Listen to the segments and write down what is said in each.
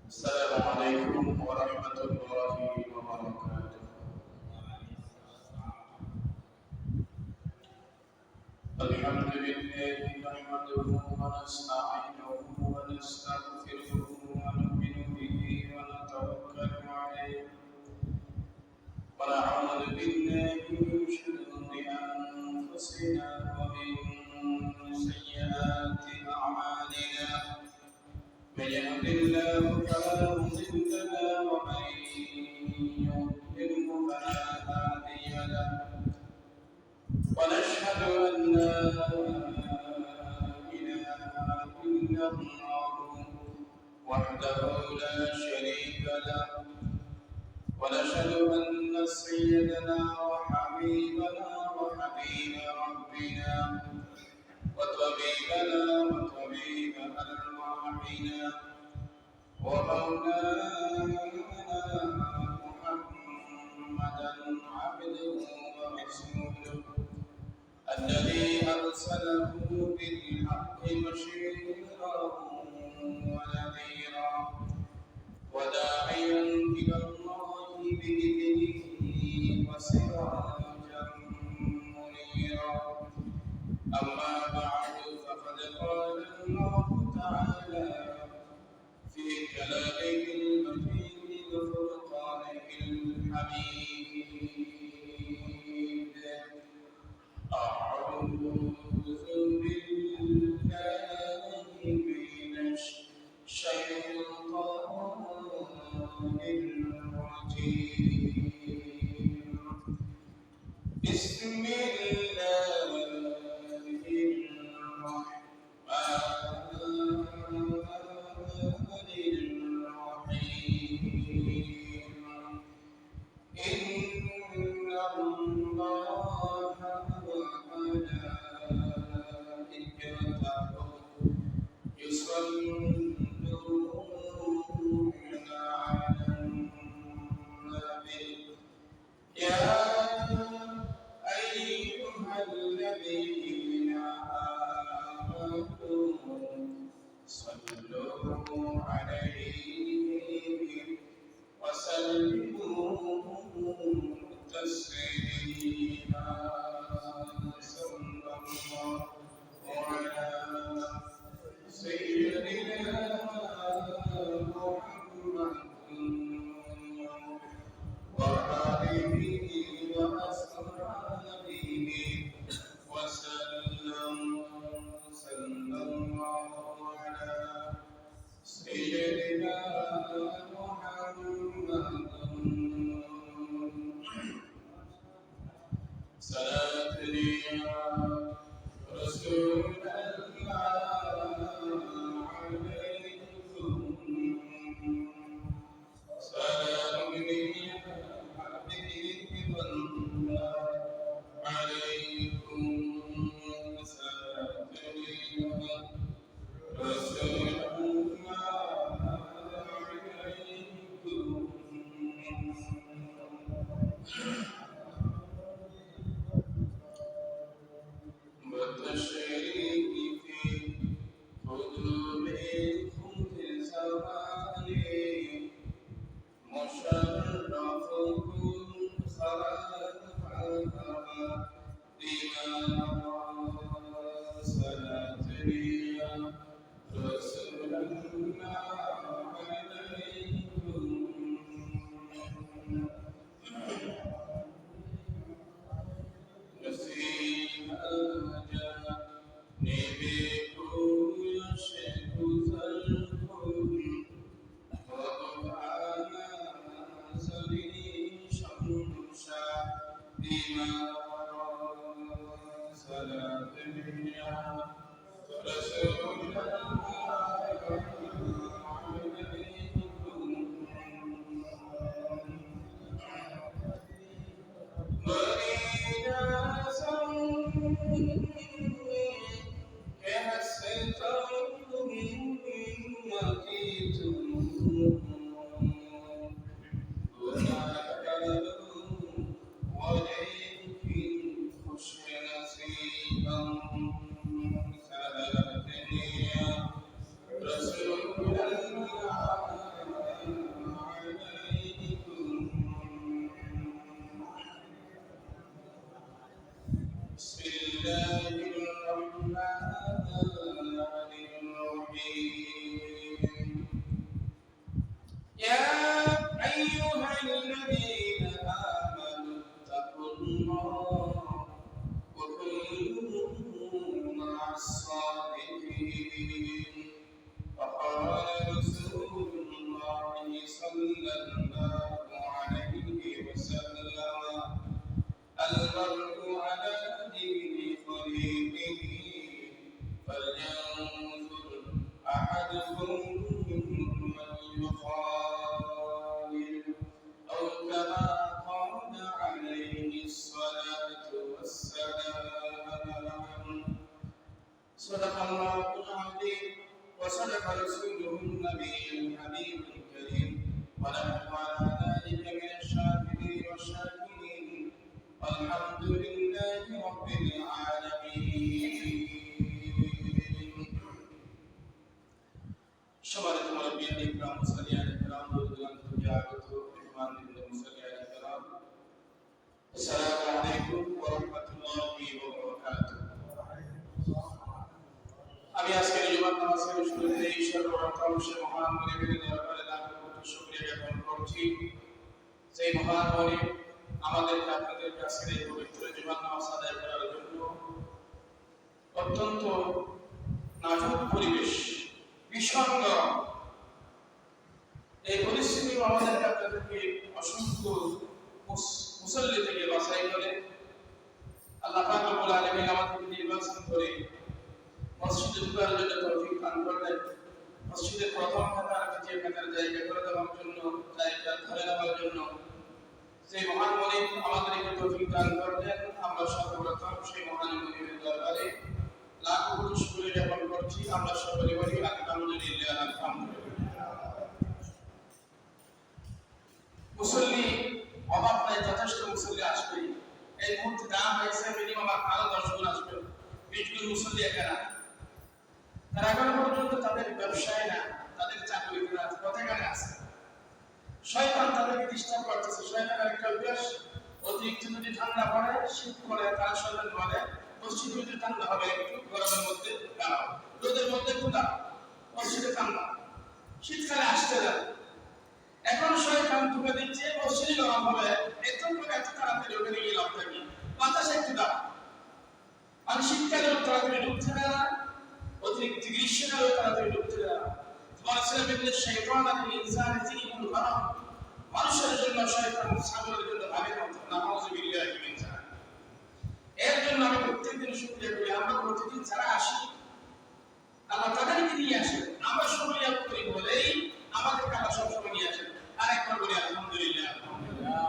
السلام عليكم ورحمة الله وبركاته. الحمد لله نحمده ونستعينه ونستغفره ونؤمن به ونتوكل عليه ونعوذ بالله من شرور أنفسنا ومن سيئات أعمالنا. من يهد الله فلا مضل له ومن يضلله فلا هادي له ونشهد أن لا إله إلا الله وحده لا شريك له ونشهد أن سيدنا وحبيبنا وحبيب ربنا وطبيبنا وطبيب أرواحنا ومولانا محمدا عبده ورسوله الذي أرسله بالحق بشيرا ونذيرا وداعيا إلى الله بإذنه وسراجا منيرا. أما بعد فقد قال الله تعالى في كلامه المجيد وفرقانه الحميد: أعوذ بالله من الشيطان الرجيم. بسم الله الرحمن الرحيم. إن الله وملائكته يصلون على النبي يا أيها الذين آمنوا صلوا عليه وسلموا تسليما. صلى الله على سيدنا محمد وآله وأصحابه وسلم. صلى الله على سيدنا محمد صلاة يا رسول الله عليكم سلام يا حبيب الله عليكم سلام يا رسول الله عليكم. والتشريك في قلوبكم في زماني مشرفكم خلفها بما صلاة يا رسول الله عليكم. نسيها جانبكم يشهد ذلكم وضعنا زري شمشا بما صلاة يا رسول الله عليكم. والأنبياء الكرام والمرسلين الكرام والأنبياء والإخوان المرسلين الكرام السلام عليكم ورحمة الله وبركاته আমি আজকের জুমার নামাজের শুরুতে সর্বপ্রথম সে মহান মনিবের দরবারে লাখ কোটি শুকরিয়া জ্ঞাপন করছি সেই মহান মনিব আমাদেরকে আপনাদের কাছে এই পবিত্র জুমার নামাজ আদায় করার জন্য অত্যন্ত নাজুক পরিবেশ ভীষণ গরম এই পরিস্থিতি আমাদেরকে আপনাদেরকে অসংখ্য মুসল্লি থেকে বাছাই করে আল্লাহ পাক রব্বুল আলামিন আমাদেরকে নির্বাচন করে মসজিদে ঢোকার জন্য তৌফিক দান করলেন মসজিদের প্রথম কাতার দ্বিতীয় কাতার জায়গা করে দেওয়ার জন্য জায়গা ধরে দেওয়ার জন্য সেই মহান মনিব আমাদেরকে তৌফিক দান করলেন আমরা সর্বপ্রথম সেই মহান মনিবের দরবারে লাখ কোটি শুকরিয়া জ্ঞাপন করছি আমরা সকলে বলি আলহামদুলিল্লাহ আলহামদুলিল্লাহ মুসল্লি অভাব নাই যথেষ্ট মুসল্লি আসবে এই মুহূর্তে দাম হয়েছে মিনিমাম আরো 10 গুণ আসবে 20 গুণ মুসল্লি এখানে তারা এখন পর্যন্ত তাদের ব্যবসায় না তাদের চাকরিতে না কোথায় আছে শয়তান তাদেরকে ডিস্টার্ব করতেছে শয়তানের একটা অভ্যাস অতিরিক্ত যদি ঠান্ডা পড়ে শীত পড়ে তারা শয়তান বলে মসজিদে যদি ঠান্ডা হবে একটু গরমের মধ্যে দাঁড়াও রোদের মধ্যে একটু দাঁড়াও মসজিদে ঠান্ডা শীতকালে আসতে যাবে এখন শয়তান ঢুকে দিচ্ছে মসজিদে গরম হবে এত তাড়াতাড়ি ওখানে গিয়ে লাভ থাকি বাতাসে একটু দাঁড়াও আর শীতকালে তাড়াতাড়ি ঢুকছে না অতিরিক্ত গ্রীষ্মকালে তাড়াতাড়ি ঢুকছে না বলেছিলাম যে শয়তান আর ইনসান জীবন হারাম মানুষের জন্য শয়তান ছাগলের জন্য ভাগের মতো নাউযুবিল্লাহি মিন যালিক এর জন্য আমি প্রত্যেকদিন শুকরিয়া করি আমরা প্রতিদিন যারা আসি আল্লাহ তাদেরকে নিয়ে আসে আমরা শুকরিয়া করি বলেই আমাদেরকে আল্লাহ সবসময় নিয়ে আসেন আর একবার বলি আলহামদুলিল্লাহ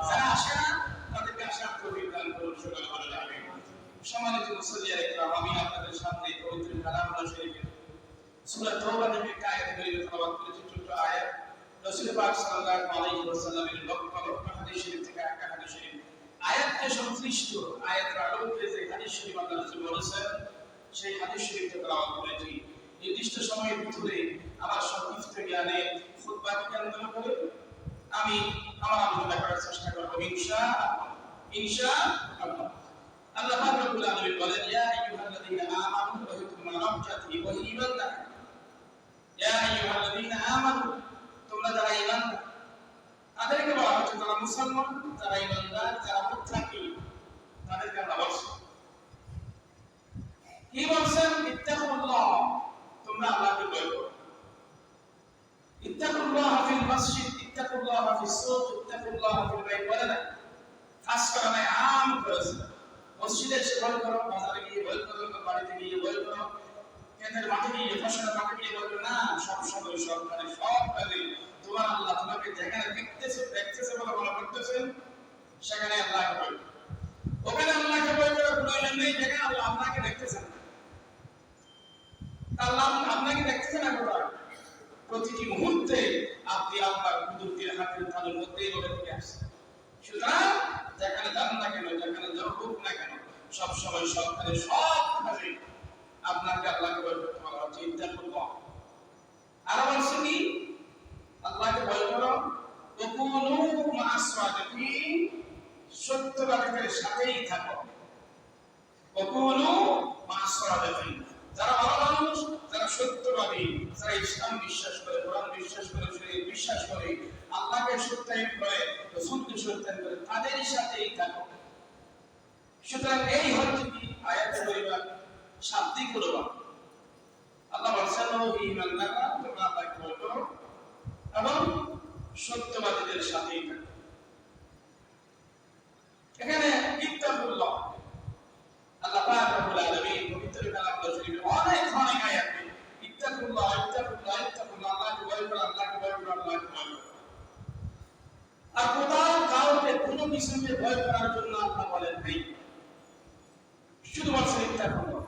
যারা আসে না তাদেরকে আসার তৌফিক দান করুন সকলে বলে আমিন সম্মানিত মুসল্লিরা ইকরাম আমি আপনাদের সামনে পবিত্র কালামুল্লাহ শরীফের সূরা তাওবা নামে একটা আয়াত তেলাওয়াত করেছি ছোট্ট আয়াত রাসূল পাক সাল্লাল্লাহু আলাইহি ওয়াসাল্লামের লক্ষ লক্ষ হাদিস শরীফ থেকে একটা হাদিস শরীফ আয়াতকে সংশ্লিষ্ট আয়াতের আলোকে যে হাদিস শরীফ আল্লাহ রাসূল বলেছেন সেই হাদিস শরীফকে তেলাওয়াত করেছি নির্দিষ্ট সময়ের ভিতরে আমার সংক্ষিপ্ত জ্ঞানে খুতবাকে কেন্দ্র করে আমি আমার আলোচনা করার চেষ্টা করব ইনশাআল্লাহ আল্লাহ পাক রব্বুল আলামিন বলেন ইয়া আইয়ুহাল্লাযীনা আমানু ওয়াহিকুম রাব্বাতি ওয়া ঈমানদার ইয়া আইয়ুহাল্লাযীনা আমানু তোমরা যারা ঈমান তাদেরকে বলা হচ্ছে যারা মুসলমান যারা ঈমানদার যারা মুত্তাকি তাদেরকে আল্লাহ বলছেন কি বলছেন ইত্তাকুল্লাহ তোমরা আল্লাহকে ভয় করো ইত্তাকুল্লাহ ফিল মসজিদ ইত্তাকুল্লাহ ফিস সুক ইত্তাকুল্লাহ ফিল বাইত বলে না খাস করে নাই আম করেছে মসজিদে এসে ভয় করো বাজারে গিয়ে ভয় করো বাড়িতে গিয়ে ভয় করো ক্ষেতের মাঠে গিয়ে ফসলের মাঠে গিয়ে ভয় করো না সব সময় সরকারে সব কাজে তোমার আল্লাহ তোমাকে যেখানে দেখতেছে বলে মনে করতেছেন সেখানে আল্লাহকে ভয় করো ওখানে আল্লাহকে ভয় করার প্রয়োজন নেই যেখানে আল্লাহ আপনাকে দেখতেছেন আল্লাহ আপনাকে দেখতেছেন না কোথায় প্রতিটি মুহূর্তে আপনি আল্লাহর কুদরতের হাতের তালুর মধ্যেই রয়ে আসছেন সুতরাং যেখানে যান না কেন যেখানে হোক না কেন সব সময় সরকারে সব কাজে আপনাকে আল্লাহকে ভয় করতে বলা হচ্ছে ইত্তাকুল্লাহ আর বলছে কি আল্লাহকে ভয় করো ওকুনু মা'আস সাদিকিন সত্যবাদীদের সাথেই থাকো ওকুনু মা'আস সাদিকিন যারা ভালো মানুষ যারা সত্যবাদী যারা ইসলাম বিশ্বাস করে কোরআন বিশ্বাস করে শরীয়ত বিশ্বাস করে আল্লাহকে সত্যায়ন করে রাসূলকে সত্যায়ন করে তাদের সাথেই থাকো সুতরাং এই হচ্ছে কি আয়াতের পরিবার শাব্দিক অনুবাদ আল্লাহ বলেছেন ও ঈমানদাররা তোমরা আল্লাহকে ভয় করো এবং সত্যবাদীদের সাথেই থাকো এখানে ইত্তাকুল্লাহ আল্লাহ পাক রব্বুল আলামিন পবিত্র কালামুল্লাহ শরীফে অনেক আয়াত ইত্তাকুল্লাহ ইত্তাকুল্লাহ ইত্তাকুল্লাহ আল্লাহকে ভয় করো আল্লাহকে ভয় করো আল্লাহকে ভয় করো আর কোথাও কাউকে কোনো কিছুকে ভয় করার জন্য আল্লাহ বলেন নাই শুধু বলছেন ইত্তাকুল্লাহ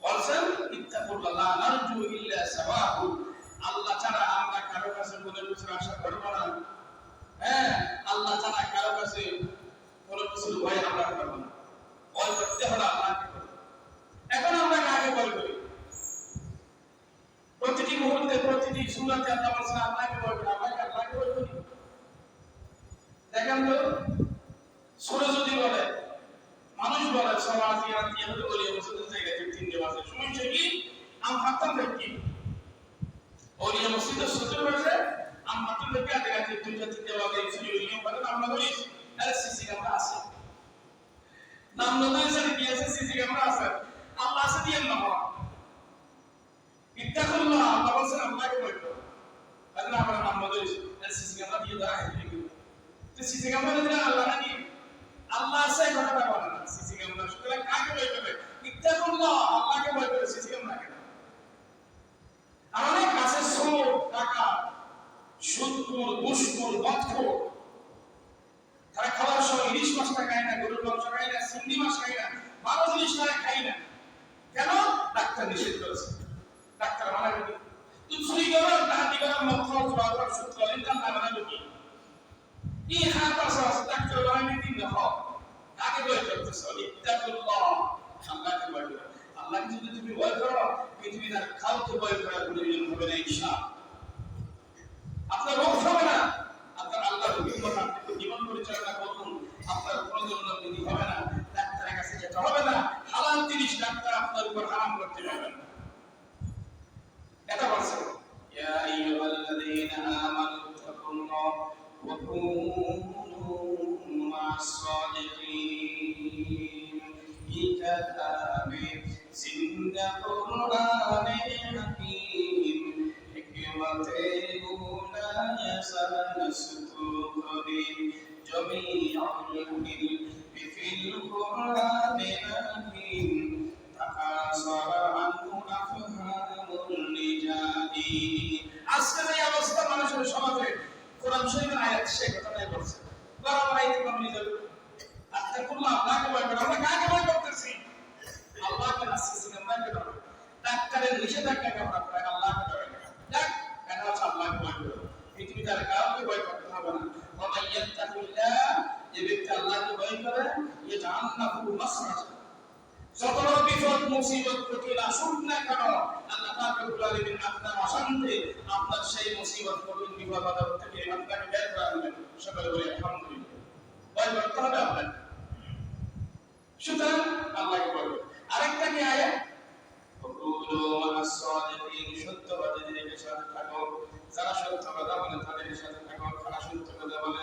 বলছেন ইত্তাকুল্লাহ লা নারজু ইল্লা সাওয়াহু আল্লাহ ছাড়া আমরা কারো কাছে কোনো কিছু আশা করব না হ্যাঁ আল্লাহ ছাড়া কারো কাছে কোনো কিছু ভয় আমরা করব না ভয় করতে হলে আল্লাহকে এখন আমরা কাকে ভয় করি প্রতিটি মুহূর্তে প্রতিটি সূরাতে আল্লাহ বলেছেন আল্লাহকে ভয় করো, আল্লাহকে ভয় করি। দেখেন তো সূরা যদি বলে মানুষ বলে সমাজ ইয়াতি হতে বলি মসজিদের জায়গায় তিনটে বাজে সমস্যা কি আম হাতটা থেকে ওলিয়া মসজিদের সূত্র হয়েছে আম হাতটা থেকে আগে দুইটা তিনটে বাজে সুরি নিয়ম করে আমরা বলি আরে সিসি ক্যামেরা আছে নাম নতুন সাথে কি আছে সিসি ক্যামেরা আছে আল্লাহ আছে দিয়ে না ইত্তাকুল্লাহ আল্লাহ বলেন আল্লাহকে ভয় করো তাহলে আমরা নাম নতুন সিসি ক্যামেরা দিয়ে দেওয়া হয় তো সিসি ক্যামেরা দিলে আল্লাহ নাকি আল্লাহ আছে কথাটা বলে না সিসি ক্যামেরা সুতরাং কাকে ভয় করবে ইত্তাকুল্লাহ আল্লাহকে ভয় করবে সিসি ক্যামেরা কেন আমাদের কাছে চোর টাকা সুদখোর ঘুষখোর মদখোর তারা খাওয়ার সময় ইলিশ মাছটা খায় না গরুর মাংস খায় না চিংড়ি মাছ খায় না ভালো জিনিস তারা খায় না কেন ডাক্তার নিষেধ করেছে ডাক্তার মানা করি তুই চুরি করো ডাকাতি করো মদ খাও জোয়া করো সুদ খাও এটা না মানা করি কি হাত আছে ডাক্তার বানাই দিন না খাও কাকে ভয় করতেছ ইত্তাকুল্লাহ আল্লাহকে ভয় করো আল্লাহকে যদি তুমি ভয় করো পৃথিবীর আর কাউকে ভয় করার প্রয়োজন হবে না ইনশাআল্লাহ আপনার রোগ হবে না আপনার আল্লাহর হুকুমত আপনি জীবন পরিচালনা করুন আপনার প্রয়োজন বিধি হবে না ডাক্তারের কাছে যেতে হবে না হালাল জিনিস ডাক্তার আপনার উপর হারাম করতে পারবে না এটা বলছে ইয়া আইয়ুহাল্লাযীনা আমানু তাকুল্লাহ ওয়া কুনু মা'আস সাদিকিন ইকাতাবে জিন্দা কুরআনে হাকীম হিকমতে উলায়া সানাসতুরিন জমিআল ফিল কুরআনে হাকীম তাকাসারা আনহু আফহামুল নিজাদি আজকের এই অবস্থা মানুষের সমাজে কোরআন শরীফের আয়াত সে কথাটাই বলছে কোরআন আয়াতে কোন নিজাদ আত্তাকুল্লাহ আল্লাহকে ভয় করো আমরা কাকে ভয় করতেছি আল্লাহকে না সিসি ক্যামেরাকে ভয় করো ডাক্তারের নিষেধাজ্ঞাকে আমরা আল্লাহকে ভয় করো দেখ এটা হচ্ছে আল্লাহকে ভয় করো পৃথিবীতে আর কাউকে ভয় করতে হবে না ওয়া মাইয়াত্তাকুল্লাহ যে ব্যক্তি আল্লাহকে ভয় করে ইয়াজআলনাহু মাখরাজা যত বিপদ মুসিবত কঠিন আসুক না কেন আল্লাহ পাক রব্বুল আলামিন আপনার অশান্তি আপনার সেই মুসিবত কঠিন বিপদ বাধা থেকে আপনাকে বের করে আনবেন সকলে বলি আলহামদুলিল্লাহ ভয় করতে হবে আপনাকে সুতরাং আল্লাহকে ভয় করুন আরেকটা কি আয়াত কুলু মা'আস সাদিকিন সত্যবাদীদের সাথে থাকো যারা সত্য কথা বলে তাদের সাথে থাকো যারা সত্য কথা বলে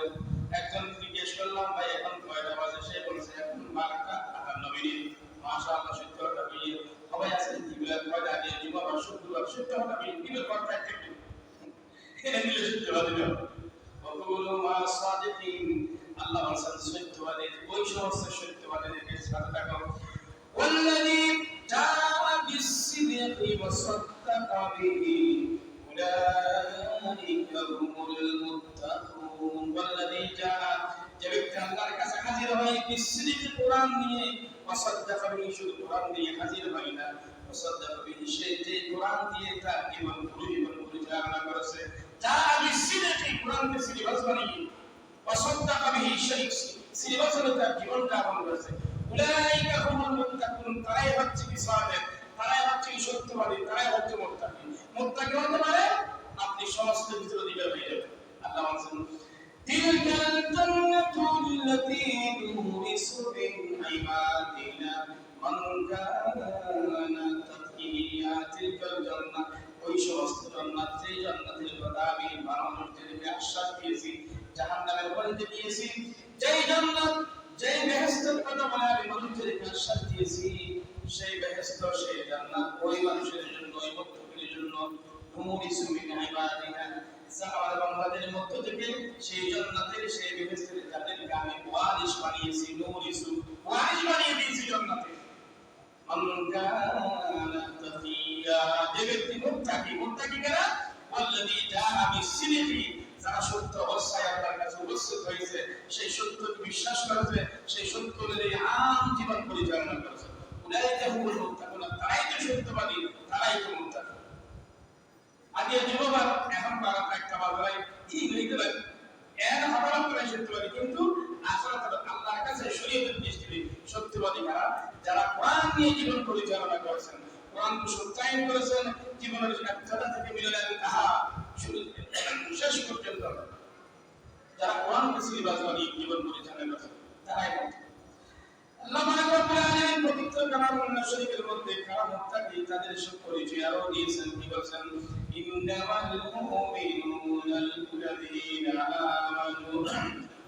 একজন জিজ্ঞেস করলাম ভাই এখন কয়টা বাজে সে বলছে এখন 12টা 58 মিনিট মাশাআল্লাহ সত্য কথা বলি সবাই আছেন কিবলা কয়টা দিয়ে জুমাবার শুক্রবার সত্য কথা বলি কিবলা কথা থেকে এটা নিলে সত্যবাদী কুলু মা'আস সাদিকিন আল্লাহ বলেন সত্যবাদী ওই সমস্ত সত্যবাদীদের সাথে থাকো والذي جاء بالصدق وصدق به أولئك هم المتقون والذي جاء جبت আল্লাহর কাছে হাজির হয় বিসরিক কোরআন নিয়ে وصدق به শুধু কোরআন দিয়ে হাজির হয় না وصدق به সেই যে কোরআন দিয়ে তার জীবন পরিচালনা করেছে যা বিসরিক কোরআনকে সিলেবাস বানিয়ে وصدق به সেই সিলেবাস তার জীবনটা আমল করেছে উলাইকা হুমুল মুত্তাকুন তারাই হচ্ছে কি সাদিক তারাই হচ্ছে কি সত্যবাদী তারাই হচ্ছে মুত্তাকি মুত্তাকি হতে পারে আপনি সমস্ত কিছু দিকে হয়ে যাবেন আল্লাহ বলেন তিলকাল জান্নাতুল্লাতী নুরিসু মিন ইবাদিনা মান কানা তাকিয়া তিলকাল জান্নাত ওই সমস্ত জান্নাত সেই জান্নাতের কথা আমি মানুষদেরকে আশ্বাস দিয়েছি জাহান্নামের বলতে দিয়েছি যেই জান্নাত যেই বেহেশতের কথা বলে আমি মানুষদেরকে আশ্বাস দিয়েছি সেই বেহেশত সেই জান্নাত ওই মানুষের জন্য ওই মুত্তাকির জন্য নুরিসু মিন ইবাদিনা যারা আমার বান্দাদের মধ্য থেকে সেই জান্নাতের সেই বেহেশতের যাদেরকে আমি ওয়ারিশ বানিয়েছি নুরিসু ওয়ারিশ বানিয়ে দিয়েছি জান্নাতে মান কানা তাকিয়া যে ব্যক্তি মুত্তাকি কারা ওয়াল্লাযী জাআ বিসিদকি যারা সত্য অবস্থায় আল্লাহর কাছে উপস্থিত হয়েছে সেই সত্যকে বিশ্বাস করেছে সেই সত্য অনুযায়ী আম জীবন পরিচালনা করেছে উলাইকা হুমুল মুত্তাকুন তারাই তো সত্যবাদী তারাই তো মুত্তাকি আগে যুবক এখন 12টা বাজায় কি হইতে পারে এর হঠাৎ করে সত্যবাদী কিন্তু আসলে আল্লাহর কাছে শরীয়তের দৃষ্টিতে সত্যবাদী কারা যারা কোরআন নিয়ে জীবন পরিচালনা করেছেন কোরআনকে সত্যায়ন করেছেন জীবনের একটা থেকে মিলনের কাহা শুরু শেষ পর্যন্ত যারা কোরআনকে সিলেবাস বানিয়ে জীবন পরিচালনা করেছে তারাই আল্লাহ পাক রব্বুল আলামিন পবিত্র কালামুল শরীফের মধ্যে কারা মুত্তাকি তাদের সব পরিচয় আরো দিয়েছেন কি বলেন ইন্নামাল মুমিনুনা আল্লাযীনা আমানু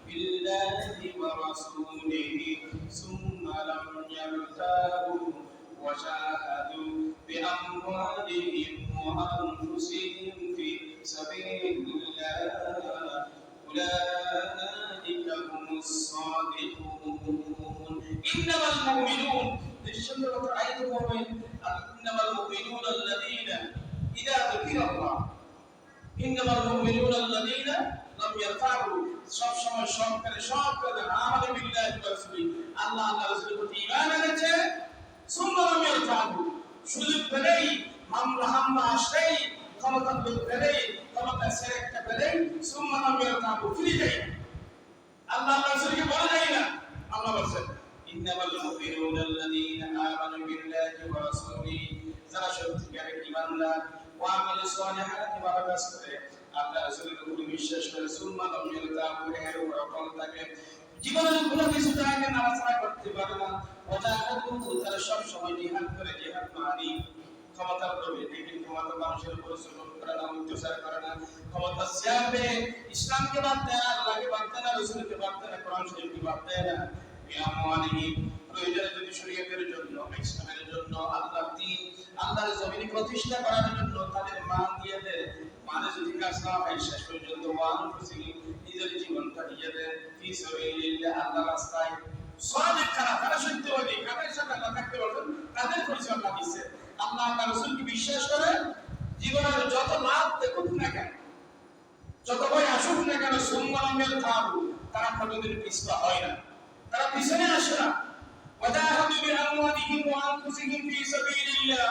বিল্লাহি ওয়া রাসূলিহি সুম্মা লাম ইয়ারতাবু ওয়া শাহাদু বিআমওয়ালিহিম ওয়া আনফুসিহিম ফি সাবিলিল্লাহ أولئك هم الصادقون إنما المؤمنون للشمل رأيت المؤمن إنما المؤمنون الذين إذا ذكر الله إنما المؤمنون الذين لم يرتابوا সব করে আমাদের বিল্লাহি ওয়া রাসূলি আল্লাহ রাসূলের প্রতি ঈমান এনেছে সুম্মা লাম ইয়ারতাবু সুযোগ পেলেই হামলা আসলেই ক্ষমতা পেলেই ক্ষমতা সেরেকটা পেলেই সুম্মা লাম ইয়ারতাবু ফিরে যায় আল্লাহ রাসূলকে বলা যায় না আল্লাহ বলেন ইন্নামাল মুমিনুনা আল্লাযীনা আমানু বিল্লাহি ওয়া রাসূলিহি যারা সত্যিকারে ঈমানদার ওয়া আমালু সালিহাতি ওয়া কাজ করে আল্লাহ রাসূলের উপর বিশ্বাস করে সুম্মা লাম ইয়ারতাবু এর উপর অটল থাকে জীবনের কোনো কিছু তাকে নাড়াচাড়া করতে পারে না ওয়াজাহাদু তারা সব সময় জিহাদ করে জিহাদ মানে ক্ষমতার প্রবৃত্তি কিন্তু ক্ষমতা মানুষের উপর জুলুম করে না অত্যাচার করে না ক্ষমতা চাইবে ইসলামকে বাদ দেয় না আল্লাহকে বাদ দেয় না রাসূলকে বাদ দেয় না কোরআন শরীফকে বাদ দেয় না বিআমওয়ালিহি প্রয়োজনে যদি শরীয়তের জন্য ইসলামের জন্য আল্লাহর দ্বীন আল্লাহর জমিনে প্রতিষ্ঠা করার জন্য তাদের মান দিয়ে দেয় মানে যদি কাজ না হয় শেষ পর্যন্ত ওয়ান খুশি নিজের জীবনটা দিয়ে দেয় ফি সাবিলিল্লাহ আল্লাহর রাস্তায় সাদিক তারা সত্যবাদী কাদের সাথে আল্লাহ থাকতে পারবেন তাদের পরিচয় আল্লাহ দিচ্ছে আল্লাহ তার রাসূলকে বিশ্বাস করে জীবনের যত লাভ দেখুক না কেন যত ভয় আসুক না কেন সুন্নামের থাকু তারা কোনোদিন পিছপা হয় না তারা পিছনে আসে না ওয়াজাহাদু বিআমওয়ালিহিম ওয়া আনফুসিহিম ফি সাবিলিল্লাহ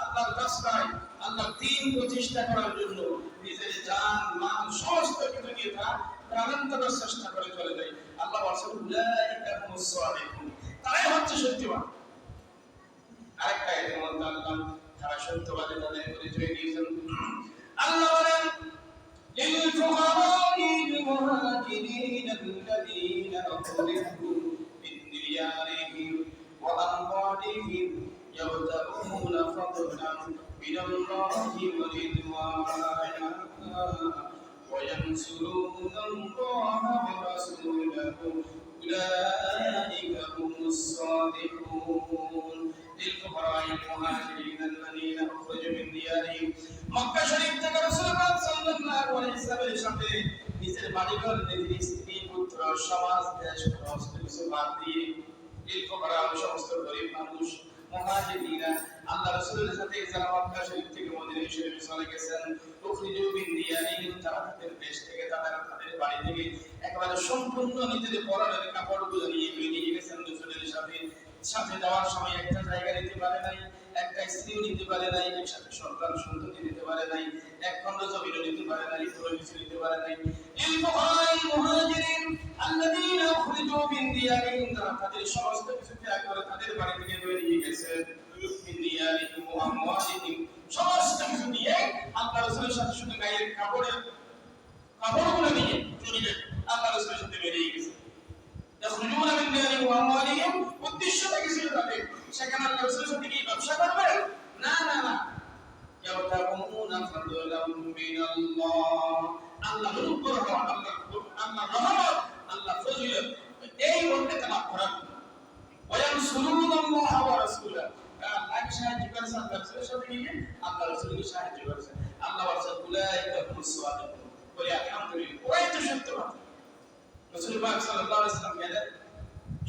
আল্লাহর রাস্তায় আল্লাহর দ্বীন প্রতিষ্ঠা করার জন্য নিজের জান মান সমস্ত কিছু দিয়ে তারা প্রাণান্তর চেষ্টা করে চলে যায় আল্লাহ বলেন উলাইকা হুমুস সাদিকুন তারাই হচ্ছে সত্যবান আরেকটা আয়াতের মধ্যে আল্লাহ তারা সত্যবাদী তাদের পরিচয় দিয়েছেন আল্লাহ বলেন লিল ফুকারাইল মুহাজিরিন আল্লাযীনা উখরিজু মিন দিয়ারিহিম ওয়া আমওয়ালিহিম ইয়াবতাগুনা ফাদলান মিনাল্লাহি ওয়া রিদওয়ানা ওয়া ইয়ানসুরুনা আল্লাহা ওয়া রাসূলাহু উলাইকা হুমুস সাদিকুন للفقراء المهاجرين الذين أخرجوا من ديارهم মক্কা শরীফ থেকে রাসূলুল্লাহ সাল্লাল্লাহু আলাইহি ওয়াসাল্লামের সাথে নিজের বাড়িঘর নিজের স্ত্রী পুত্র সমাজ দেশ সমস্ত কিছু বাদ দিয়ে লিলফুকারা সমস্ত গরীব মানুষ মুহাজিরিনা আল্লাহ রাসূলের সাথে যারা মক্কা শরীফ থেকে মদিনা শরীফে চলে গেছেন উখরিজু মিন দিয়ারিহিম তারা তাদের দেশ থেকে তাদের বাড়ি থেকে একেবারে সম্পূর্ণ নিজেদের পরনের কাপড়গুলো নিয়ে বেরিয়ে গেছেন রাসূলের সাথে যাওয়ার সময় একটা জায়গা নিতে পারে নাই একটা স্ত্রীও নিতে পারে নাই একসাথে সন্তান সন্ততি নিতে পারে নাই এক খণ্ড জমিও নিতে পারে নাই পুরো কিছু নিতে পারে নাই লিল ফুকারাইল মুহাজিরিন আল্লাযীনা উখরিজু মিন দিয়ারিহিম তাদের সমস্ত কিছু ত্যাগ করে তাদের বাড়ি থেকে বেরিয়ে গেছে মিন দিয়ারিহিম ওয়া আমওয়ালিহিম সমস্ত কিছু নিয়ে আল্লাহ রাসূলের সাথে শুধু গায়ের কাপড়গুলো নিয়ে চলে আল্লাহ রাসূলের সাথে বেরিয়ে গেছে يخرجون من ديارهم واموالهم উদ্দেশ্যটা কি ছিল তাদের সেখানে আল্লাহ রাসূলের সাথে কি ব্যবসা করবে না ইয়াবতাগুনা ফাদলাম মিনাল্লাহ আল্লাহর উপর আল্লাহ রহমত আল্লাহ ফজিলত এই বলতে তারা করার ওয়ায়ানসুরুনাল্লাহ ওয়া রাসূলাহু আল্লাহকে সাহায্য করেছে আল্লাহ রাসূলের সাথে গিয়ে আল্লাহ রাসূলকে সাহায্য করেছে আল্লাহ বলেন উলাইকা হুমুস সাদিকুন বলে আলহামদুলিল্লাহ ওরাই তো সত্যবাদী রাসূল পাক সাল্লাল্লাহু আলাইহি ওয়াসাল্লাম এর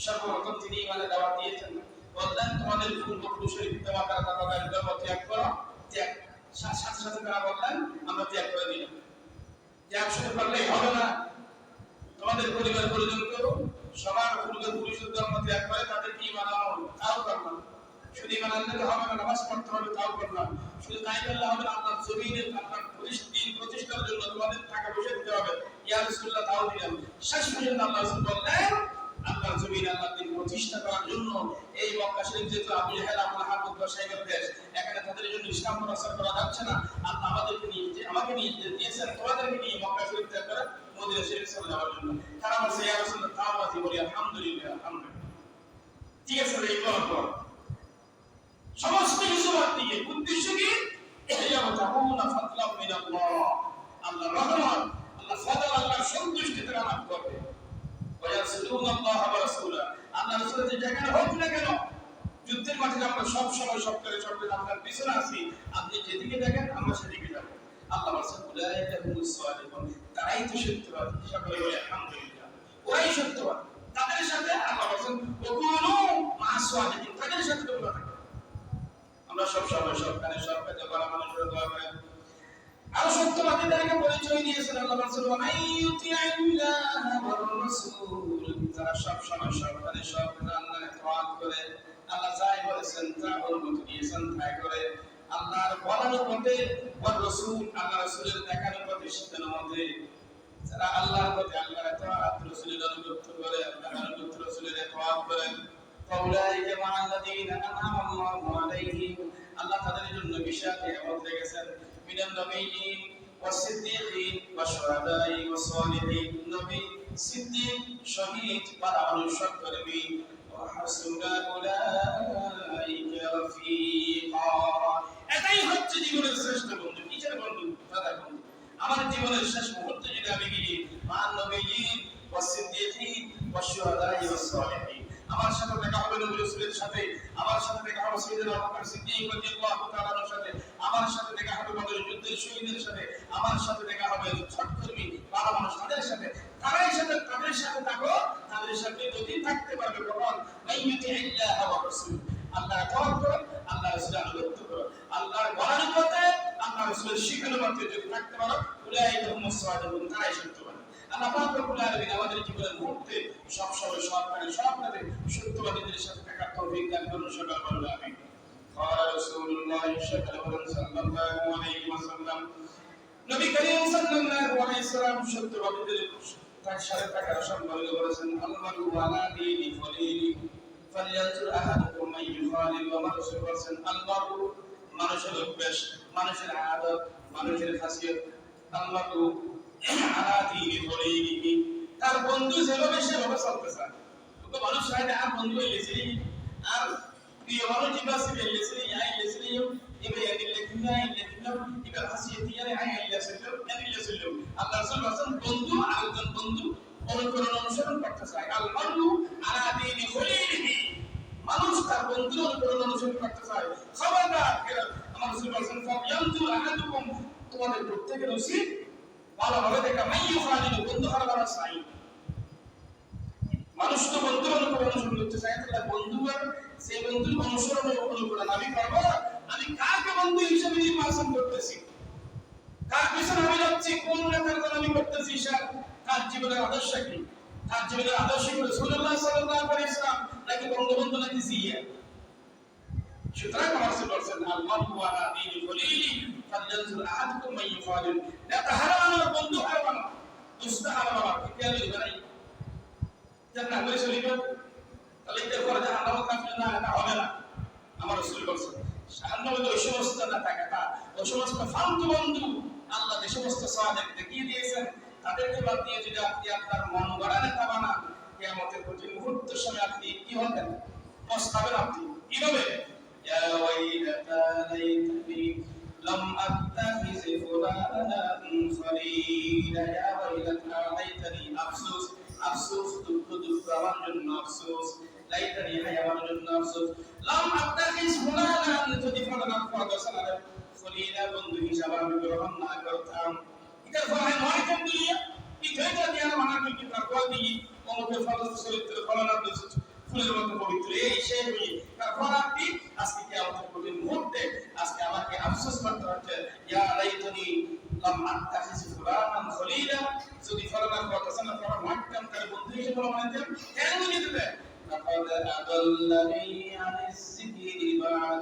সর্বপ্রথম তিনি ইমানে দাওয়াত দিয়েছেন বললেন তোমাদের পূর্বপুরুষ শরীফ তোমাদের দাদাদের ধর্ম ত্যাগ করো ত্যাগ সাথে সাথে তারা বললেন আমরা ত্যাগ করে দিলাম ত্যাগ শুরু করলেই হবে না তোমাদের পরিবার পরিজন করো সবার পূর্বপুরুষের ধর্ম ত্যাগ করে তাদের কি বানানো তাও করলাম শুধু ইমান আনলে হবে না নামাজ পড়তে হবে তাও করলাম শুধু তাই করলে হবে না আল্লাহর জমিনে আল্লাহর প্রতিষ্ঠার জন্য তোমাদের টাকা পয়সা দিতে হবে ইয়া রাসূলুল্লাহ তাও দিলাম শেষ পর্যন্ত আল্লাহ রাসূল বললেন আল্লাহর জমিনে আল্লাহর দ্বীন প্রতিষ্ঠা করার জন্য এই মক্কা শরীফ যেহেতু আবু জাহেল আবুল আহাব সাহেবের দেশ, এখানে তাদের জন্য ইসলাম প্রচার করা যাচ্ছে না, আল্লাহ আমাকে নিয়ে দিয়েছেন তোমাদেরকে নিয়ে মক্কা শরীফ ত্যাগ করে মদিনা শরীফ চলে যাওয়ার জন্য। তারা বলছে ইয়া রাসূলুল্লাহ তাও রাজি, বলি আলহামদুলিল্লাহ আলহামদুলিল্লাহ, ঠিক আছে এই বলার পর সমস্ত কিছু বাদ দিয়ে উদ্দেশ্য কি ইয়াবতাগুনা ফাদলাম মিনাল্লাহ, আল্লাহর রহমত, আল্লাহ ফাদল, আল্লাহর সন্তুষ্টি তারা লাভ করবে। ওয়ায়াসুলুনাল্লাহ ওয়া রাসূলা, আল্লাহ রাসূলের যেখানে হোক না কেন, যুদ্ধের মাঠে আমরা সব সময় সব করে আপনার পিছনে আছি, আপনি যেদিকে দেখেন আমরা সেদিকে যাব। আল্লাহ বলেন উলাইকা হুমুস সালিহুন, তারাই তো সত্যবাদী। সকলে বলে আলহামদুলিল্লাহ, ওরাই সত্যবাদী। তাদের সাথে আল্লাহ বলেন ওকুনু মা'আস সালিহিন, তাদের সাথে তোমরা থাকো। আমরা সব সময় সব কানে সব পেতে বলা মানুষের দোয়া করেন। আর সত্যবাদীদেরকে পরিচয় দিয়েছেন আল্লাহ রাসূল, ওয়া মাইয়ুতি'আল্লাহ ওয়ার রাসূল, যারা সব সময় সব কানে সব আল্লাহর ইতাআত করে, আল্লাহ যাই বলেছেন তা অনুমতি দিয়েছেন তাই করে, আল্লাহর বলার মতে ওয়ার রাসূল, আল্লাহ রাসূলের দেখানোর মতে শিখানোর মতে, যারা আল্লাহর মতে আল্লাহর ইতাআত, রাসূলের অনুগত্য করে, আল্লাহর অনুগত্য রাসূলের ইতাআত করেন, ফাউলাইকা মা'আল্লাযীনা আন'আমা আল্লাহু আলাইহিম, আল্লাহ তাদের জন্য বিশাল নিয়ামত রেখেছেন, মিনান নাবিয়্যিন ওয়াস-সিদ্দীকিন ওয়াশ-শুহাদাই ওয়াস-সালিহিন, নবী, সিদ্দীক, শহীদ, পারামানুষ সৎকর্মী, ওয়া হাসুনা উলাইকা রাফীকা, এটাই হচ্ছে জীবনের শ্রেষ্ঠ বন্ধু, নিজের বন্ধু, দাদা বন্ধু। আমার জীবনের শেষ মুহূর্তে যদি আমি গিয়ে মান নবিয়্যিন ওয়াস-সিদ্দীকিন ওয়াশ-শুহাদাই ওয়াস-সালিহিন, আমার সাথে দেখা হবে নবী রাসূলের সাথে, আমার সাথে দেখা হবে সাইয়েদনা আবু বকর সিদ্দিক রাদিয়াল্লাহু তাআলার সাথে, আমার সাথে দেখা হবে বদরের যুদ্ধের শহীদদের সাথে, আমার সাথে দেখা হবে সৎকর্মী ভালো মানুষ তাদের সাথে, তাদের সাথে থাকো, তাদের সাথে যদি থাকতে পারবে কখন মাইয়ুতি'আল্লাহ ওয়া রাসূল, আল্লাহর ইতাআত করো, আল্লাহর রাসূলের আনুগত্য করো, আল্লাহর বলার পথে আল্লাহর রাসূলের শিখানোর পথে যদি থাকতে পারো, উলাইকা হুমুস সালিহুন, তারাই সত্যবাদী। আল্লাহ পাক রব্বুল আলামিন আমাদের জীবনের মুহূর্তে সব সময় সব কাজে সব কাজে সত্যবাদীদের সাথে থাকার তৌফিক দান করুন, সকল বলুন আমিন। قال رسول الله صلى الله عليه وسلم, নবী করিম সাল্লাল্লাহু আলাইহি ওয়াসাল্লাম সত্যবাদীদের তার সাথে থাকার সম্পর্কে বলেছেন, আল-মারউ আলা দীনি খলিলি ফালইয়ানজুর আহাদুকুম মান ইউখালিল, ওয়া রাসূল বলেছেন আল-মারউ, মানুষের অভ্যাস, মানুষের আদত, মানুষের খাসিয়ত, আল-মারউ আলা দীনি খলিলি, তার বন্ধু যেভাবে সেভাবে চলতে চায়। তো মানুষ চায় আর বন্ধু হইলেছি আর প্রিয় মানুষ জিবাসি হইলেছি আইলেছি এবে আইলে কিনা আইলে কিনা এবে হাসিয়তি আরে আইলে সেলো আইলে সেলো, আল্লাহ রাসূল বলেন বন্ধু আরেকজন বন্ধু অনুকরণ অনুসরণ করতে চায়। আল মারু আলা দীনি খলিলি, মানুষ তার বন্ধুর অনুকরণ অনুসরণ করতে চায়। খবরদার, আমার রাসূল বলেন ফায়ানজুর আহাদুকুম, তোমাদের প্রত্যেকের উচিত ভালোভাবে দেখা মাইয়ু খালিলু, বন্ধু হারাবার চাই। মানুষ তো বন্ধুর অনুসরণ করতে চায়, তাহলে বন্ধু আর সেই বন্ধুর অনুসরণ আমি করবো, আমি কাকে বন্ধু হিসেবে নির্বাচন করতেছি, কার পিছনে আমি যাচ্ছি, কোন নেতার জন্য আমি করতেছি, তার জীবনের আদর্শ কি, তার জীবনের আদর্শ কি রাসূলুল্লাহ সাল্লাল্লাহু আলাইহি ওয়াসাল্লাম নাকি বঙ্গবন্ধু নাকি জিয়া। সুতরাং আমার রাসূল বলেছেন আল-মারউ আলা দীনি খলিলি ফালইয়ানজুর আহাদুকুম মান ইউখালিল, নেতা হারানো বন্ধু হারানো দোস্ত হারানো কি খেয়াল করেন জান্নাত করে চলিবে, তাহলে এর পরে জাহান্নামে কাফির না, এটা হবে না। আমার রাসূল বলেছেন জাহান্নামে ওই সমস্ত না থাকে, ওই সমস্ত ফালতু বন্ধু আল্লাহ যে সমস্ত সাদেক দেখিয়ে দিয়েছেন, তাদেরকে বাদ দিয়ে যদি আপনি আপনার মন গড়া নেতা বানান, কিয়ামতের কঠিন মুহূর্তের সময় আপনি কি হবেন, পস্তাবেন। আপনি কিভাবে ইয়া ওয়াইলাতা লাইতানি লাম আত্তাখিজ ফুলানান খলিলা, ইয়া ওয়াইলাতা লাইতানি, আফসোস আফসোস, দুঃখ দুঃখ আমার জন্য আফসোস, লাইতানি হায় আমার জন্য আফসোস, লাম আত্তাখিজ ফুলানান, যদি ফুলানান ফাদাসানা খলিলা বন্ধু হিসাবে আমি গ্রহণ না করতাম। এটা ফলে নয় কোন দুনিয়া এটা দিয়ে আমার কি তাকওয়া দিয়ে অমুকের ফলস চরিত্র ফলানার ফুলের মতো পবিত্র এই সেই হই, তারপর আপনি আজকে কিয়ামতের কঠিন মুহূর্তে আজকে আমাকে আফসোস করতে হচ্ছে, ইয়া লাইতানি লাম আত্তাখিজ ফুলানান খলিলা, যদি ফলানার ফাদাসানা ফলান মাকতাম তার বন্ধু হিসেবে বানাইতাম, কেন দিতে দেয় লাকাদ আদাল্লানি আনিস যিকরি বাদ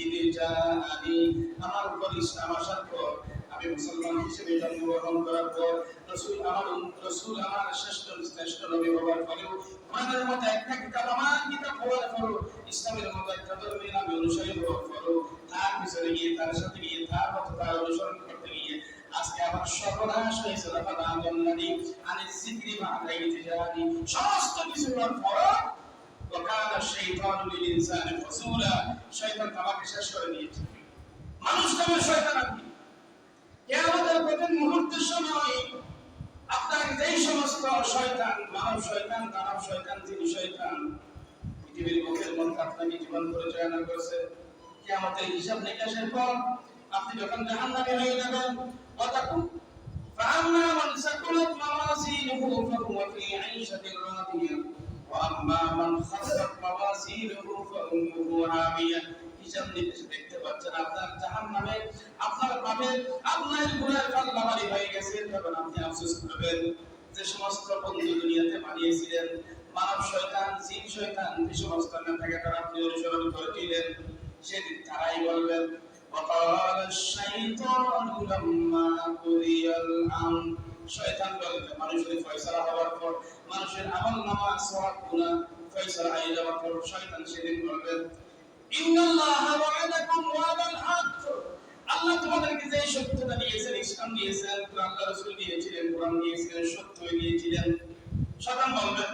ইদ জাআনি, আমার উপর ইসলাম আসার পর, আমি মুসলমান হিসেবে জন্মগ্রহণ করার পর রাসূল আমার শ্রেষ্ঠ নবী হওয়ার পরেও তোমাদের মতো একটা কিতাব আমার কিতাব হওয়ার পরেও ইসলামের মতো একটা ধর্মের আমি অনুসারী হওয়ার পরেও তার পিছনে গিয়ে তার সাথে গিয়ে তার মতো তার অনুসরণ করতে গিয়ে আজকে আমার সর্বনাশ হয়েছে। আনি যিকরি বা'দা ইতিজানি সমস্ত কিছু হওয়ার পরও ওয়াকানা শাইতানু লিল ইনসানি ফাসুলা শয়তান আমাকে শেষ করে দিয়েছে। মানুষ নামে শয়তান আপনি কিয়ামতের কঠিন মুহূর্তের সময় আপনার যেই সমস্ত শয়তান, মানব শয়তান, দানব শয়তান, জিন শয়তান পৃথিবীর মুখের মধ্যে আপনাকে জীবন পরিচালনা করছে, কিয়ামতের হিসাব নিকাশের পর আপনি যখন জাহান্নামে হয়ে যাবেন ওয়াতাকুন ফাআম্মা মান সাকুলাত মাওয়াজিনুহু ফাহুয়া ফি 'আইশাতির রাদিয়া ওয়া আম্মা মান খাফফাত মাওয়াজিনুহু ফাউম্মুহু হামিয়া। হিসাব নিকাশ দেখতে পাচ্ছেন আপনার জাহান্নামে আপনার পাপের আপনার গুনাহের পাল্লা ভারী হয়ে গেছে, তখন আপনি আফসোস করবেন যে সমস্ত বন্ধু দুনিয়াতে বানিয়েছিলেন, মানব শয়তান, জিন শয়তান, যে সমস্ত নেতাকে তারা আপনি অনুসরণ করেছিলেন, সেদিন তারাই বলবেন وقال الشيطان لما قضي الأمر শয়তান বলবে মানুষের ফয়সালা হওয়ার পর মানুষের আমলনামা সওয়াব গুনাহ ফয়সালা হয়ে যাওয়ার পর শয়তান সেদিন বলবে ইন্নাল্লাহা ওয়া'আদাকুম ওয়া'দাল হক, আল্লাহ তোমাদেরকে যে সত্যতা দিয়েছেন, ইসলাম দিয়েছেন, আল্লাহ রাসূল দিয়েছিলেন, কোরআন দিয়েছিলেন, সত্য দিয়েছিলেন, শয়তান বলবে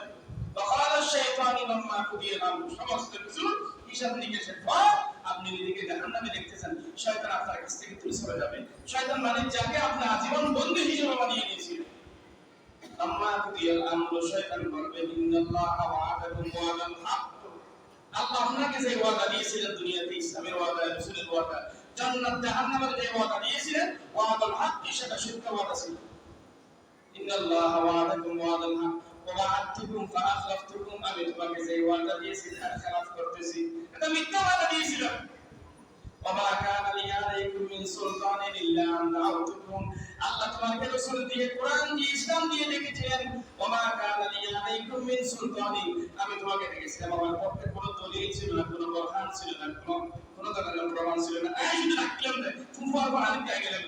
وقال الشيطان لما قضي الأمر সমস্ত কিছু হিসাব নিকেশের পর আপনি নিজেকে জাহান্নামে দেখতেছেন, শয়তান আপনার কাছ থেকে দূরে সরে যাবে। শয়তান মানে যাকে আপনি আজীবন বন্ধু হিসেবে বানিয়ে নিয়েছিলেন। আম্মা কুদিয়াল আমরু শয়তান বলবে ইন্নাল্লাহা ওয়া'আদাকুম ওয়া'দাল হক, আল্লাহ আপনাকে যে ওয়াদা দিয়েছিলেন দুনিয়াতে, ইসলামের ওয়াদা, রাসূলের ওয়াদা, জান্নাত জাহান্নামের যে ওয়াদা দিয়েছিলেন, ওয়াদাল হক সেটা সত্য ওয়াদা ছিল। ইন্নাল্লাহা ওয়া'আদাকুম ওয়া'দাল হক ওয়া ওয়া'আদতুকুম ফাআখলাফতুকুম, আমি তোমাকে যে ওয়াদা দিয়েছি তার খেলাফ করতেছি, এটা মিথ্যা ওয়াদা দিয়েছিলাম। ওয়া মা কানা লি আলাইকুম মিন সুলতানিন ইল্লা আন দা'উতুকুম, আল্লাহ তোমাকে রাসূল দিয়ে, কোরআন দিয়ে, ইসলাম দিয়ে ডেকেছিলেন। ওয়া মা কানা লি আলাইকুম মিন সুলতানিন, আমি তোমাকে ডেকেছিলাম, আমার পক্ষে কোনো দলিল ছিল না, কোনো বরহান ছিল না, কোনো ধরনের প্রমাণ ছিল না, এই শুধু রাখলাম না তুমি পর আরেকটা গেলে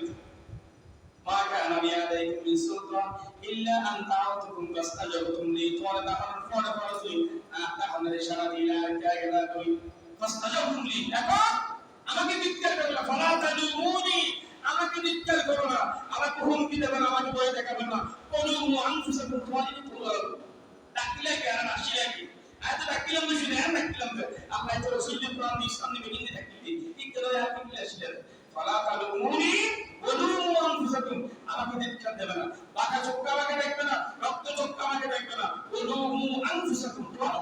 মা কানা লি আলাইকুম মিন সুলতান ইল্লা আন দা'উতুকুম ফাস্তাজাবতুম লি, তোমার দাওয়ার পরে তুই তখন ইশারা দিলা জায়গা তুই ফাস্তাজাবতুম লি, এখন আমাকে ধিক্কার করলা, ফালা তালুমুনি, আমাকে ধিক্কার করো না, আমাকে হুমকি দেবে না, আমাকে ভয় দেখাবে না, কুলু আনফুসাকুম, তোমাদেরকে তোমরা ডাকলে কি আর আসিলা কি আজ ডাকলাম না, শুনে আর ডাকলাম না, আপনি তো রাসূলের কোরআন দিয়ে সামনে বেরিয়ে থাকতে ঠিক করে আপনি কি আসলেন, ফালা তালুমুনি কুলু আনফুসাকুম, আমাকে ধিক্কার দেবে না, বাঁকা চোখটা আমাকে দেখবে না, রক্ত চোখটা আমাকে দেখবে না, কুলু আনফুসাকুম, তোমাদের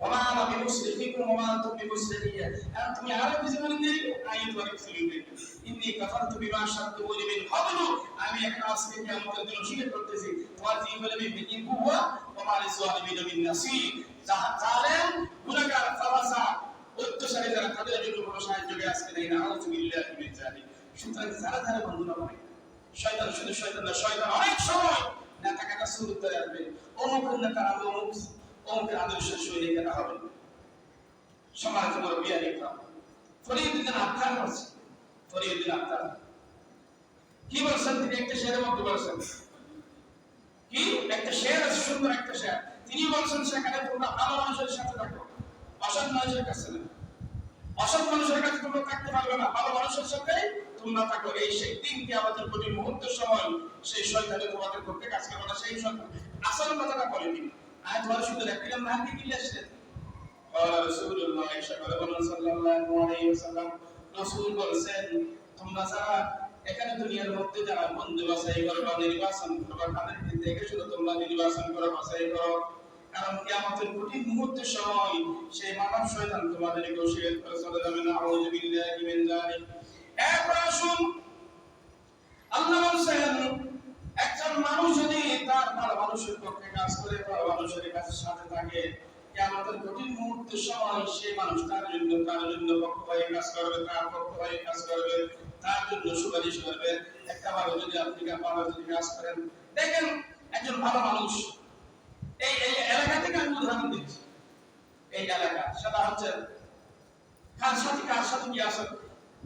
وما أنا بمصرخكم وما أنتم بمصرخي، أنتم عارف زماني آية ورسولين إني كفرت بما شركتموني من قبل، আমি এখন আজকে কি আমাদের জন্য স্বীকার করতেছি তোমার জীবনে বিকি কুয়া ওমা লিযালিমিন মিন নাসির, জালেম গুনাহগার ফাসাদ অত্যাচারী যারা তাদের জন্য কোনো সাহায্যকারী আজকে নেই না, আউযু বিল্লাহি মিন যালিক। সুতরাং যারা যারা বন্ধুরা হয় শয়তান, শুধু শয়তান না, শয়তান অনেক সময় নেতাকে একটা সুর ধরে আসবে, অমুক নেতা আমি অমুকের আদর্শের শৈলী কেনা হবে। সম্মানিত মুরব্বিয়ান ইকরাম, ফরিদউদ্দিন আত্তার বলছেন, ফরিদউদ্দিন আত্তার কি বলছেন, তিনি একটা শেয়ারের মধ্যে বলছেন কি, একটা শেয়ার আছে, সুন্দর একটা শেয়ার, তিনি বলছেন সেখানে তোমরা ভালো মানুষের সাথে থাকো, অসৎ মানুষের কাছে না, অসৎ মানুষের কাছে তোমরা থাকতে পারবে না, ভালো মানুষের সাথে তোমরা থাকো। এই সেই দিন কিয়ামতের কঠিন মুহূর্তের সময় সেই শয়তানে তোমাদের পক্ষে কাজ করবে না, সেই শয়তান আসল কথাটা বলে দিন। আজ ধরে শুধু রাখলাম না, কি কি আসলেন রাসূলুল্লাহ সাল্লাল্লাহু আলাইহি ওয়াসাল্লাম, রাসূল বলেছেন তোমরা যারা এখানে দুনিয়ার মধ্যে যারা বন্ধু বাছাই করো বা নির্বাচন করো, তাদেরকে দেখে শুধু তোমরা নির্বাচন করো, বাছাই করো, কারণ কিয়ামতের কঠিন মুহূর্তের সময় সেই মানব শয়তান তোমাদেরকে ওসিয়ত করে চলে যাবে না। আউযু বিল্লাহি মিন যালিক। এরপর আসুন, আল্লাহ বলেন একজন মানুষ যদি তার ভালো মানুষের পক্ষে কাজ করে, ভালো মানুষের কাছে সাথে থাকে, কিয়ামতের কঠিন মুহূর্তের সময় সেই মানুষ তার জন্য পক্ষ হয়ে কাজ করবে, তার পক্ষ হয়ে কাজ করবে, তার জন্য সুপারিশ করবে। একটা ভালো যদি আপনি কাজ করেন, দেখেন একজন ভালো মানুষ, এই এলাকা থেকে আমি উদাহরণ দিচ্ছি, এই এলাকা সেটা হচ্ছে কার সাথে কি আছে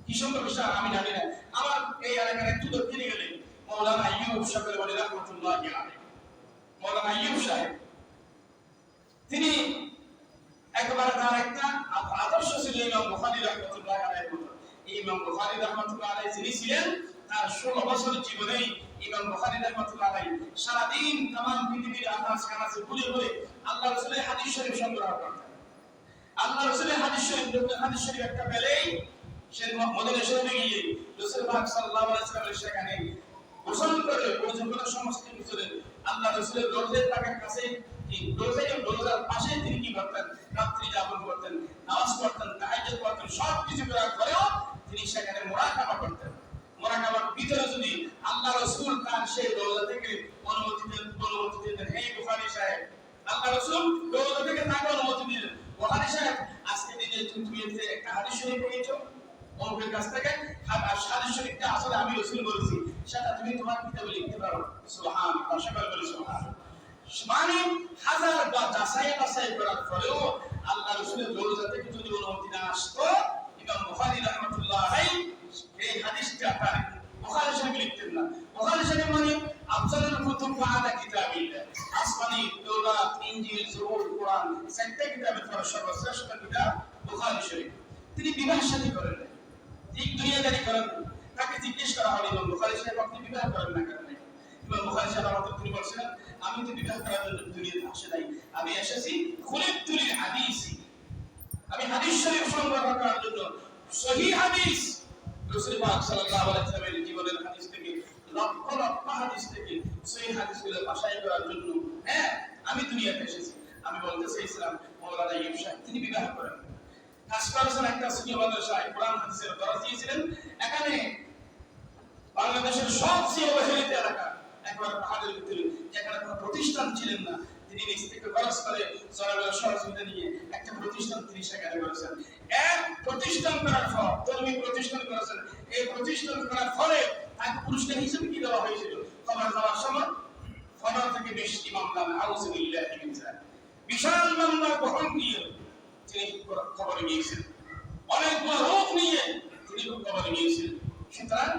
কি সুন্দর বিষয় আমি জানি না, আমার এই এলাকার একটু দক্ষিণে গেলে মাওলানা আইয়ুব সাহেব বলে রাহমাতুল্লাহি আলাইহি। মাওলানা আইয়ুব সাহেব তিনি একবার তার একটা আদর্শ ছিল ইমাম বুখারী রাহমাতুল্লাহি আলাইহির মতো। ইমাম বুখারী রাহমাতুল্লাহি আলাইহি যিনি ছিলেন তার 16 বছর জীবনেই ইমাম বুখারী রাহমাতুল্লাহি আলাইহি সারা দিন तमाम পৃথিবীর আনাচে কানাচে ঘুরে ঘুরে আল্লাহর রাসূলের হাদিস শরীফ সংগ্রহ করতেন। আল্লাহর রাসূলের হাদিস শরীফ একটা পেলেই সে মদিনা শরীফে গিয়ে রাসূল পাক সাল্লাল্লাহু আলাইহি ওয়াসাল্লামের সেখানে গোসল করে প্রয়োজন করে সমস্ত কিছু আল্লাহ রাসূলের রওজার পাকের কাছে রোজার পাশে তিনি কি করতেন? রাত্রি যাপন করতেন, নামাজ পড়তেন, তাহাজ্জুদ পড়তেন, সব কিছু করার পরেও তিনি সেখানে মুরাকাবা করতেন। মুরাকাবার ভিতরে যদি আল্লাহ রাসূল তার সেই রোজা থেকে অনুমতি দিতেন, হে বুখারী সাহেব, আল্লাহ রাসূল রোজা থেকে তাকে অনুমতি দিলেন, বুখারী সাহেব আজকে দিনে তুমি একটা হাদিস শরীফ পড়েছো অমুকের কাছ থেকে, হাদিস শরীফটা আসলে আমি রাসূল বলেছি, সেটা তুমি তোমার কিতাবে লিখতে পারো। সুবহানাল্লাহ, সকল বলে সুবহানাল্লাহ। মানে হাজার বা যাচাই বাছাই করার পরেও আল্লাহ রাসূলের রওজা থেকে যদি অনুমতি না আসতো, ইমাম বুখারী রাহমাতুল্লাহ আলাইহি এই হাদিসটা তার বুখারী শরীফে লিখতেন না। বুখারী শরীফ মানে আফজালুল কুতুব বা'দা কিতাবিল্লাহ, আসমানি তাওরাত, ইনজিল, জবুর, কুরআন, চারটি কিতাবের পর সর্বশ্রেষ্ঠ কিতাব বুখারী শরীফ। তিনি বিবাহ শাদী করেন, ঠিক দুনিয়াদারি করেন। তাকে জিজ্ঞেস করা হলো, ইমাম বুখারী সাহেব আপনি বিবাহ করেন না কেন? ইমাম বুখারী সাহেব আমাকে তিনি বলছিলেন, আমি তো বিবাহ করার জন্য দুনিয়াতে আসি নাই, আমি এসেছি খুলিতুল হাদিস, আমি হাদিস শরীফ সংগ্রহ করার জন্য। সহিহ হাদিস রাসূল পাক সাল্লাল্লাহু আলাইহি ওয়াসাল্লামের জীবনের হাদিস থেকে লক্ষ লক্ষ হাদিস থেকে সহিহ হাদিসগুলো বাছাই করার জন্য হ্যাঁ আমি দুনিয়াতে এসেছি। আমি বলতে চাইছিলাম মাওলানা আইয়ুব সাহেব তিনি বিবাহ করেন, কাশফারসন একটা সুন্নি মাদ্রাসায় কোরআন হাদিসের দরস দিয়েছিলেন। এখানে বাংলাদেশের সবচেয়ে অবহেলিত এলাকা, একবার পাহাড়ের ভিতরে যেখানে কোনো প্রতিষ্ঠান ছিলেন না, তিনি নিজ থেকে খরচ করে সরকারের সহযোগিতা নিয়ে একটা প্রতিষ্ঠান তিনি সেখানে করেছেন। এক প্রতিষ্ঠান করার পর ধর্মী প্রতিষ্ঠান করেছেন। এই প্রতিষ্ঠান করার ফলে তাকে পুরস্কার হিসেবে কি দেওয়া হয়েছিল? খবর দেওয়ার সময় 15 থেকে 20 ইমাম দান আউযুবিল্লাহি মিন যালিক বিশাল মামলা গ্রহণ নিয়ে তিনি খবরে গিয়েছেন, অনেকগুলো রোগ নিয়ে তিনি খবরে গিয়েছেন। সুতরাং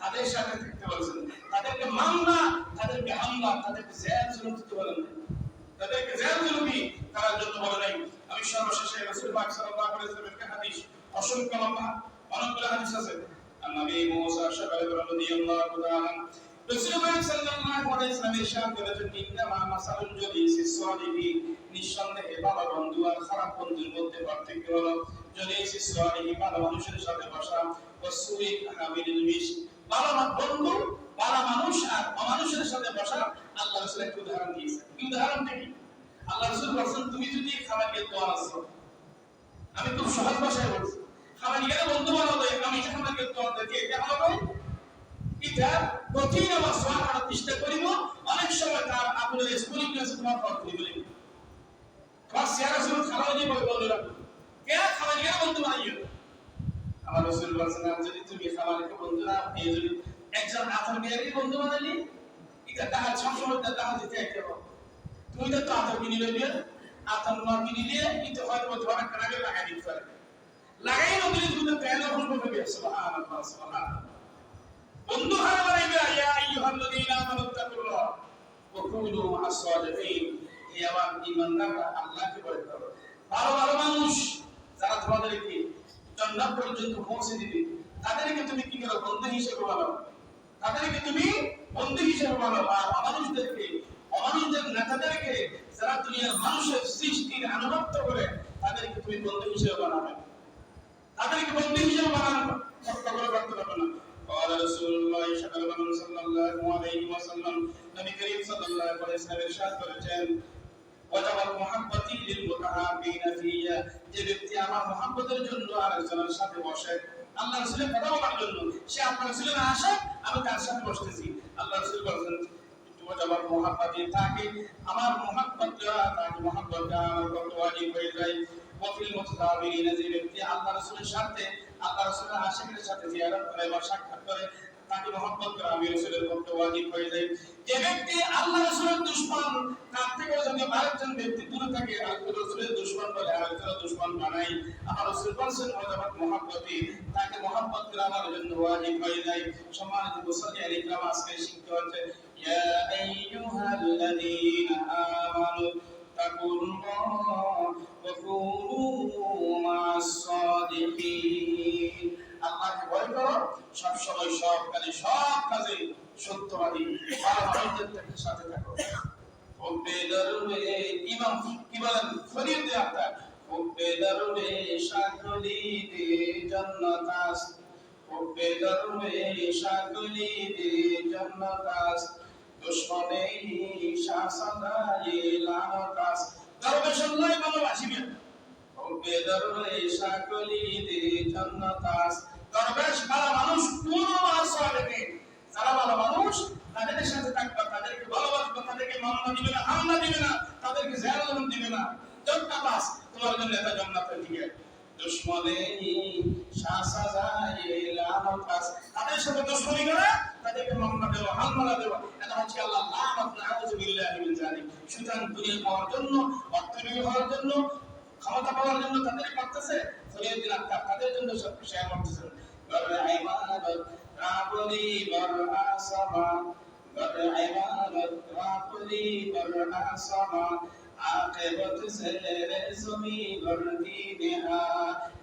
তাদের সাথে থাকতে বলেছেন, তাদেরকে মামলা, তাদেরকে হামলা, তাদেরকে জেল জুলুম দিতে বলেন নাই, তাদেরকে জেল জুলুমি করার জন্য বলে নাই। আমি সর্বশেষে রাসূল পাক সাল্লাল্লাহু আলাইহি ওয়াসাল্লামের হাদিস, অসংখ্য লম্বা অনেকগুলো হাদিস আছে। নবী মুসা রাদিয়াল্লাহু তাআলা রাসূল পাক সাল্লাল্লাহু আলাইহি ওয়াসাল্লাম ইরশাদ করেছেন, ইন্নামা মাসালুল জলিসি সালিহি, নিঃসন্দেহে ভালো বন্ধু আর খারাপ বন্ধুর মধ্যে পার্থক্য হলো জলিসি সালিহি ভালো মানুষের সাথে বসা, ওয়াসুই হামিলুল মিশ ভালো বন্ধু, ভালো মানুষ আর অমানুষের সাথে বসা। আল্লাহ রাসূল একটু উদাহরণ দিয়েছেন। কি উদাহরণটা কি? আল্লাহ রাসূল বলেন, তুমি যদি খাবারের দোয়া আছো, আমি খুব সহজ ভাষায় বলছি, খাবার গেলে বন্ধু বানাবো, আমি যে খাবারের দোয়া দিতে এটা হবে এটা কঠিন আমার সোয়াল করার চেষ্টা করিব। অনেক সময় তার আপনার স্কুলিং ক্লাসে তোমার ফল করিব, তোমার শেয়ার রাসূল খাবার দিয়ে বলে রাখো কে খাবার গেলে বন্ধু বানাইও। আমার রাসূল বলেন, যদি তুমি খাবারকে বন্ধু না পেয়ে যদি একজন আতর মেয়েরই বন্ধু বানালি, এটা তাহার সবসময় তাহার দিতে একটা হবে। তুমি তো আতর কিনে নিবে, আতর না কিনে নিয়ে কিন্তু হয়তো তোমার কানে লাগাই দিতে পারে, লাগাই না দিলে তুমি কেন বলবো হবে? সুবহানাল্লাহ, সুবহানাল্লাহ। বন্ধু হারাবে ইয়া আইয়ুহাল্লাযীনা আমানু তাকুল্লাহ ওয়া কুনু মা'আস সাদিকিন। হে আমার ঈমানদাররা, আল্লাহকে ভয় করো। ভালো ভালো মানুষ যারা তোমাদেরকে জান্নাত পর্যন্ত পৌঁছে দিবে, তাদেরকে তুমি কি করো? বন্ধু হিসেবে বানাও, তাদেরকে তুমি বন্ধু হিসেবে বানাও। আর অমানুষদের নেতাদেরকে যারা দুনিয়ার মানুষের সৃষ্টির আনুগত্য করে, তাদেরকে তুমি বন্ধু হিসেবে বানাবে, তাদেরকে বন্ধু হিসেবে বানানো হত্যা করে করতে পারবে না। قال رسول الله صلى الله عليه وسلم, নবী করিম সাল্লাল্লাহু আলাইহি ওয়াসাল্লাম ইরশাদ করেছেন, ওয়াজাবাত মুহাব্বতি লিল মুতাহাব্বিনা ফিয়া, যে ব্যক্তি আমার মুহাব্বতের জন্য আরেকজনের সাথে বসে, আল্লাহ রাসূলের কথা বলার জন্য, সে আপনার রাসূলের আশা আমি তার সাথে বসতেছি। আল্লাহ রাসূল বলেন, ওয়াজাবাত মুহাব্বতি, তাকে আমার মুহাব্বতটা, তাকে মুহাব্বতটা আমার কত ওয়াজিব হয়ে যায়। ওয়াফিল মুতাহাব্বিনা, যে ব্যক্তি আল্লাহ রাসূলের সাথে, আল্লাহ রাসূলের আশিকদের সাথে জিয়ারত করে বা সাক্ষাৎ করে, তাকে মহব্বত করা আমি রাসূলের পক্ষে ওয়াজিব হয়ে যায়। যে ব্যক্তি আল্লাহ রাসূলের দুশমন, তার থেকে যদি আরেকজন ব্যক্তি দূরে থাকে, আল্লাহ রাসূলের দুশমন বলে আরেকজন দুশমন বানাই, আমার রাসূল বলেছেন ওয়াজাবাত মুহাব্বতি, তাকে মহব্বত করা আমার জন্য ওয়াজিব হয়ে যায়। সম্মানিত মুসল্লি আলাইহিম, আজকে শিখতে হচ্ছে ইয়া আইয়ুহাল্লাযীনা আমানু তাকুল্লাহ ওয়া কুনু মা'আস সাদিকিন। আল্লাহকে ভয় করো, সব সময় সব কাজে সত্যবাদী ভালো মানুষদের সাথে থাকো। হুব্বে দরুদে ইমাম কি বলেন ফরিদে আক্তার, হুব্বে দরুদে শাকলি দে জান্নাত আস, হুব্বে দরুদে শাকলি দে জান্নাত আস, দুশমনে শাসাদায়ে লানত আস। দরবেশ আল্লাহ ভালোবাসিবেন, হুব্বে দরুদে শাকলি দে জান্নাত আস। দরবেশ ভালো মানুষ, কোন মাসালেকে যারা ভালো মানুষ তাদের সাথে থাকবা, তাদেরকে ভালোবাসবা, তাদেরকে মামলা দিবে না, হামলা দিবে না, তাদেরকে জাহান্নাম দিবে না। জান্নাত আস, তোমার জন্য এটা জান্নাতের টিকিট। দুশমনে শাসাদায়ে লানত আস, তাদের সাথে দুশমনি করে তাদেরকে মামলা দেওয়া, হামলা দেওয়া, এটা হচ্ছে আল্লাহ লানত, নাউযু বিল্লাহি মিন যালিক। সুতরাং দুনিয়া পাওয়ার জন্য, অর্থনীতি হওয়ার জন্য, ক্ষমতা পাওয়ার জন্য তাদের করতেছে, ফরিয়াদিন আক্তার তাদের জন্য সব শেয়ার করতেছে। গরে ইমানত রাবলি বরআ সামা, গরে ইমানত রাবলি বরআ সামা, আকিবাত সেরে জমি বরদিনহা।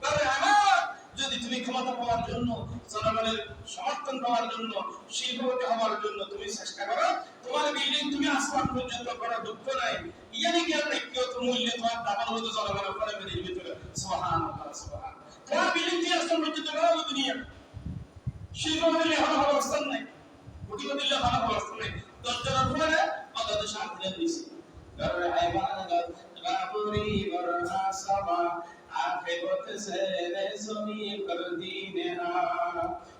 গরে ইমানত, যদি তুমি ক্ষমতা পাওয়ার জন্য, জনগণের সমর্থন পাওয়ার জন্য, শিল্পপতি হওয়ার জন্য তুমি চেষ্টা করো, তোমার বিল্ডিং তুমি আসমান পর্যন্ত করা দুঃখ নাই, ইয়ানি কি আর ব্যক্তিগত মূল্যে তোমার দাবার মতো জনগণের উপরে বেরিয়ে ভিতরে সুবহানাল্লাহ সুবহানাল্লাহ। তোমার বিল্ডিং দিয়ে আসমান পর্যন্ত করা দুনিয়া শিল্পপতি হওয়ার অবস্থা নাই, কোটিপতি হওয়ার অবস্থা নাই, দরজার উপরে অন্তত শান্তি দিয়েছি। গরে ইমানত রাবরি বরআ সামা, আকিবাত সেরে জমি বরদিনহা।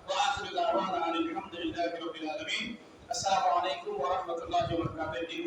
ওয়া আখিরু দাওয়ানা আলহামদুলিল্লাহি রাব্বিল আলামিন। আসসালামু আলাইকুম ওয়া রাহমাতুল্লাহি ওয়া বারাকাতুহু।